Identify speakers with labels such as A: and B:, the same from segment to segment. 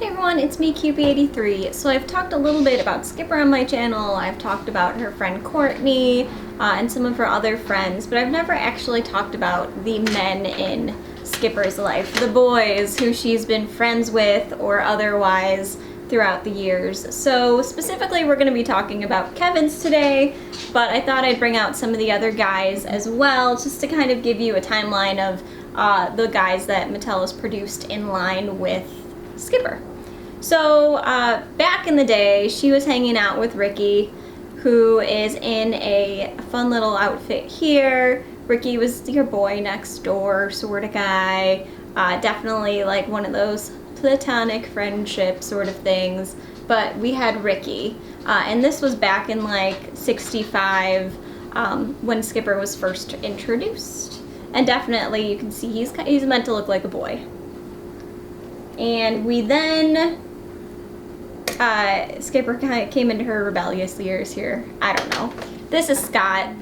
A: Hey everyone, it's me, Cupie83. So I've talked a little bit about Skipper on my channel, I've talked about her friend Courtney, and some of her other friends, but I've never actually talked about the men in Skipper's life, the boys who she's been friends with or otherwise throughout the years. So specifically we're going to be talking about Kevin's today, but I thought I'd bring out some of the other guys as well, just to kind of give you a timeline of the guys that Mattel has produced in line with Skipper. So back in the day, she was hanging out with Ricky, who is in a fun little outfit here. Ricky was your boy next door sort of guy, definitely like one of those platonic friendship sort of things, but we had Ricky, and this was back in like 65 when Skipper was first introduced, and definitely you can see he's meant to look like a boy. And we then Skipper kind of came into her rebellious years here. I don't know. This is Scott.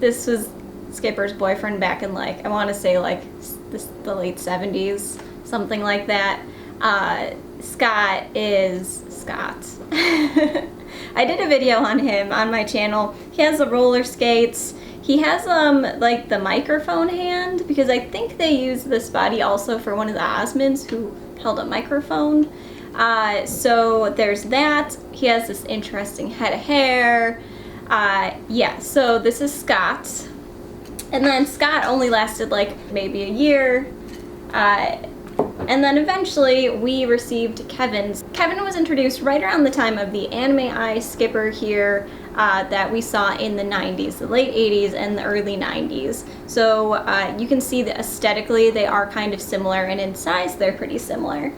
A: This was Skipper's boyfriend back in like, I want to say like the late 70s, something like that. Scott is Scott. I did a video on him on my channel. He has the roller skates. He has like the microphone hand, because I think they use this body also for one of the Osmonds who held a microphone. So there's that. He has this interesting head of hair. Yeah, so this is Scott. And then Scott only lasted like maybe a year. And then eventually we received Kevin's. Kevin was introduced right around the time of the Anime Eye Skipper here that we saw in the 90s, the late 80s and the early 90s. So you can see that aesthetically they are kind of similar, and in size they're pretty similar.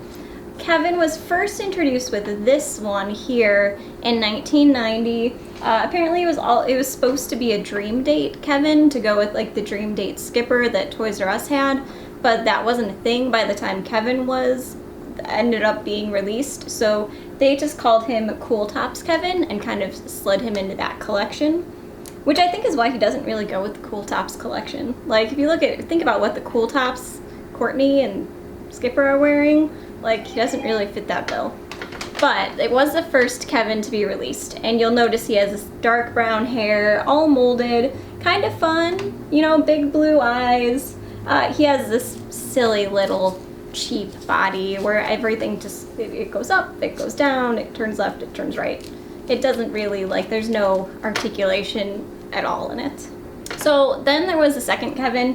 A: Kevin was first introduced with this one here in 1990. Apparently it was supposed to be a dream date Kevin, to go with like the dream date Skipper that Toys R Us had, but that wasn't a thing by the time Kevin ended up being released. So they just called him Cool Tops Kevin and kind of slid him into that collection, which I think is why he doesn't really go with the Cool Tops collection. Like if you think about what the Cool Tops Courtney and Skipper are wearing, like he doesn't really fit that bill. But it was the first Kevin to be released, and you'll notice he has this dark brown hair, all molded, kind of fun, you know, big blue eyes. He has this silly little cheap body where everything just, it goes up, it goes down, it turns left, it turns right. It doesn't really, like, there's no articulation at all in it. So then there was the second Kevin,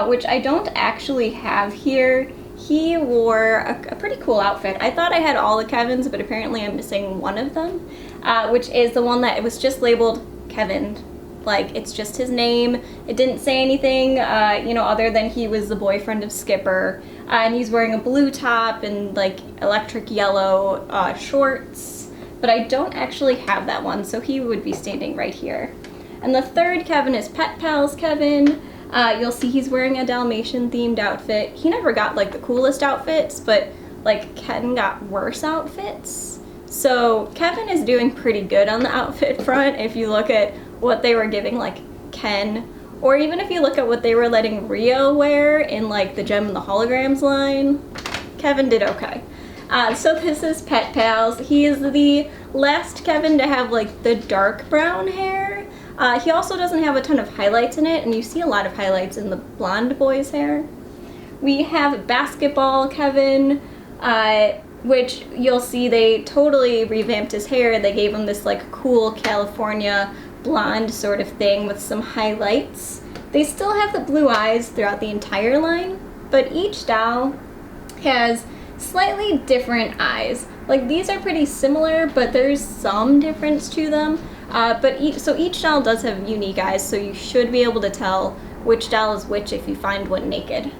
A: which I don't actually have here. He wore a pretty cool outfit. I thought I had all the Kevins, but apparently I'm missing one of them, which is the one that it was just labeled Kevin. Like, it's just his name. It didn't say anything, you know, other than he was the boyfriend of Skipper. And he's wearing a blue top and, like, electric yellow shorts. But I don't actually have that one, so he would be standing right here. And the third Kevin is Pet Pals Kevin. You'll see he's wearing a Dalmatian-themed outfit. He never got, like, the coolest outfits, but, like, Ken got worse outfits. So Kevin is doing pretty good on the outfit front if you look at what they were giving like Ken, or even if you look at what they were letting Rio wear in like the Gem and the Holograms line. Kevin did okay. So this is Pet Pals. He is the last Kevin to have like the dark brown hair. He also doesn't have a ton of highlights in it, and you see a lot of highlights in the blonde boy's hair. We have Basketball Kevin, which you'll see they totally revamped his hair. They gave him this like cool California blonde sort of thing with some highlights. They still have the blue eyes throughout the entire line, but each doll has slightly different eyes. Like these are pretty similar, but there's some difference to them. So each doll does have unique eyes, so you should be able to tell which doll is which if you find one naked.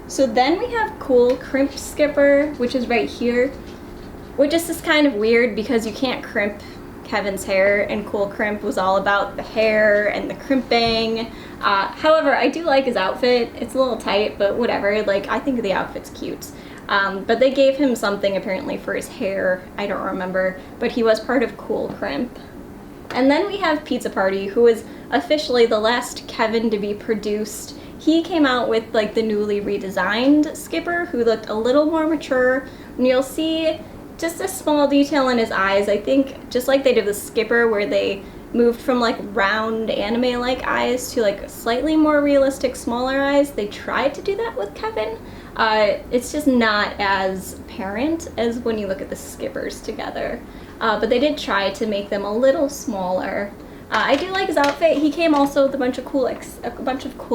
A: So then we have Cool Crimp Skipper, which is right here, which is just kind of weird because you can't crimp Kevin's hair, and Cool Crimp was all about the hair and the crimping. However, I do like his outfit. It's a little tight, but whatever. Like, I think the outfit's cute. But they gave him something apparently for his hair. I don't remember, but he was part of Cool Crimp. And then we have Pizza Party, who is officially the last Kevin to be produced. He came out with like the newly redesigned Skipper, who looked a little more mature, And you'll see just a small detail in his eyes. I think just like they did with Skipper, where they moved from like round anime-like eyes to like slightly more realistic, smaller eyes. They tried to do that with Kevin. It's just not as apparent as when you look at the Skippers together. But they did try to make them a little smaller. I do like his outfit. He came also with a bunch of cool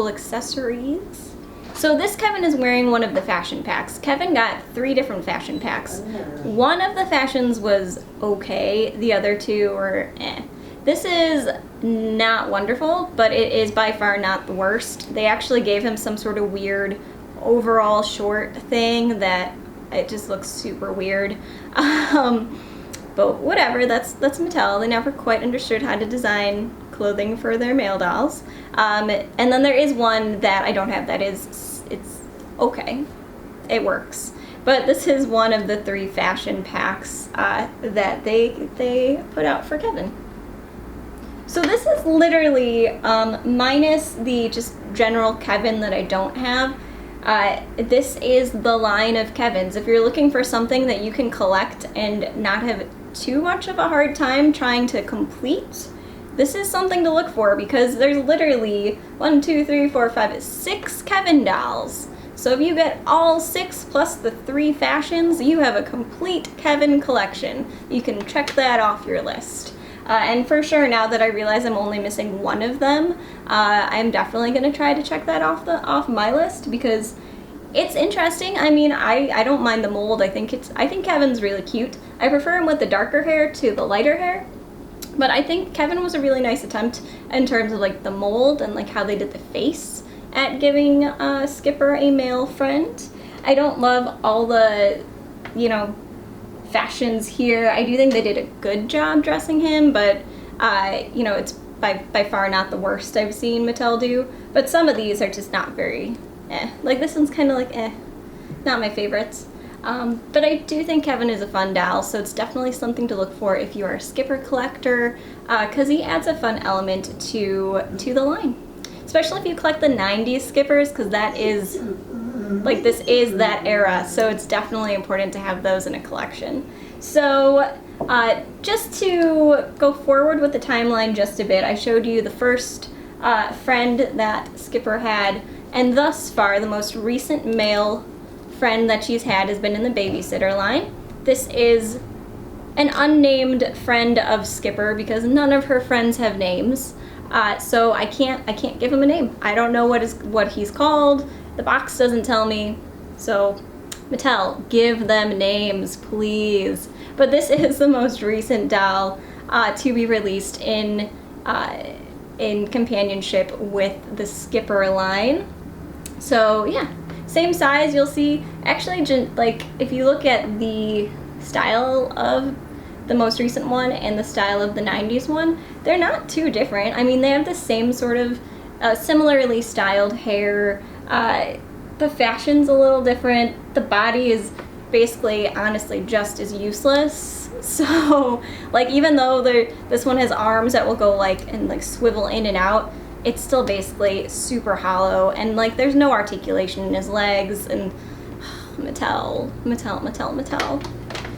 A: accessories. So this Kevin is wearing one of the fashion packs. Kevin got 3 different fashion packs. One of the fashions was okay. The other 2 were eh. This is not wonderful, but it is by far not the worst. They actually gave him some sort of weird overall short thing that it just looks super weird. But whatever, that's Mattel. They never quite understood how to design clothing for their male dolls. And then there is one that I don't have that it's okay. It works. But this is one of the 3 fashion packs that they put out for Kevin. So this is literally minus the just general Kevin that I don't have. This is the line of Kevins. If you're looking for something that you can collect and not have too much of a hard time trying to complete, this is something to look for, because there's literally 6 Kevin dolls. So if you get all 6 plus the 3 fashions, you have a complete Kevin collection. You can check that off your list. And for sure, now that I realize I'm only missing one of them, I'm definitely going to try to check that off my list, because it's interesting. I mean, I don't mind the mold. I think Kevin's really cute. I prefer him with the darker hair to the lighter hair, but I think Kevin was a really nice attempt in terms of like the mold and like how they did the face at giving Skipper a male friend. I don't love all the, fashions here. I do think they did a good job dressing him, but it's by far not the worst I've seen Mattel do. But some of these are just not very Like this one's kind of like not my favorites. But I do think Kevin is a fun doll, so it's definitely something to look for if you are a Skipper collector, because he adds a fun element to the line. Especially if you collect the 90s Skippers, because that is like, this is that era, so it's definitely important to have those in a collection. So just to go forward with the timeline just a bit, I showed you the first friend that Skipper had, and thus far the most recent male friend that she's had has been in the babysitter line. This is an unnamed friend of Skipper because none of her friends have names. So I can't give him a name. I don't know what he's called. The box doesn't tell me. So Mattel, give them names, please. But this is the most recent doll to be released in companionship with the Skipper line. So yeah, same size. You'll see. Actually, like if you look at the style of the most recent one and the style of the 90s one, they're not too different. I mean, they have the same sort of similarly styled hair. The fashion's a little different. The body is basically, honestly, just as useless. So, like, even though this one has arms that will go like and like swivel in and out, it's still basically super hollow, and like there's no articulation in his legs. And Mattel.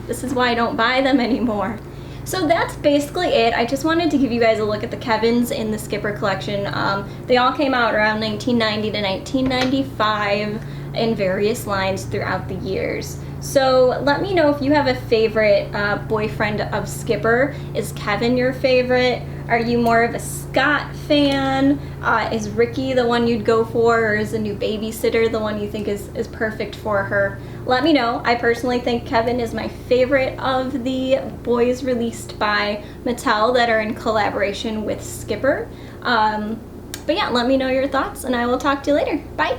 A: This is why I don't buy them anymore. So that's basically it. I just wanted to give you guys a look at the Kevins in the Skipper collection. They all came out around 1990 to 1995 in various lines throughout the years. So let me know if you have a favorite boyfriend of Skipper. Is Kevin your favorite? Are you more of a Scott fan? Is Ricky the one you'd go for, or is the new babysitter the one you think is perfect for her? Let me know. I personally think Kevin is my favorite of the boys released by Mattel that are in collaboration with Skipper. But yeah, let me know your thoughts, and I will talk to you later. Bye!